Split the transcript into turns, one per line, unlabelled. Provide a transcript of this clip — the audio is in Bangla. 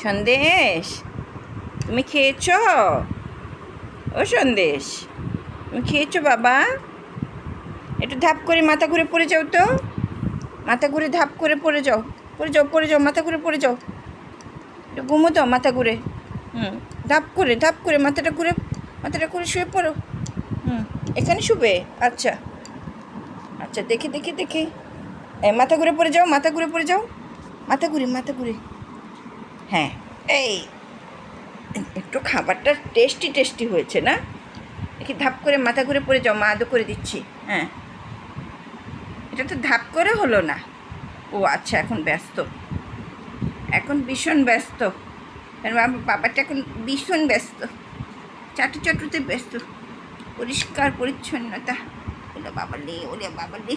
সন্দেশ, তুমি খেয়েছো? ও সন্দেশ, তুমি খেয়েছো বাবা? একটু ধাপ করে মাথা ঘুরে পড়ে যাও তো। মাথা ঘুরে ধাপ করে পড়ে যাও, পড়ে যাও, পড়ে যাও, মাথা ঘুরে পড়ে যাও। একটু ঘুমো তো মাথা ঘুরে। ধাপ করে মাথাটা ঘুরে শুয়ে পড়ো। এখানে শুবে? আচ্ছা আচ্ছা, দেখে দেখে দেখে। মাথা ঘুরে পড়ে যাও, মাথা ঘুরে পড়ে যাও, মাথা ঘুরে। হ্যাঁ, এই একটু খাবারটা টেস্টি টেস্টি হয়েছে না? দেখি ধাপ করে মাথা ঘুরে পড়ে যাও, মা আদৌ করে দিচ্ছি। হ্যাঁ, এটা তো ধাপ করে হলো না। ও আচ্ছা, এখন ব্যস্ত, এখন ভীষণ ব্যস্ত। বাবাটা এখন ভীষণ ব্যস্ত, চাটুতে ব্যস্ত, পরিষ্কার পরিচ্ছন্নতা। ওলে বাবালে, ওলে বাবালে।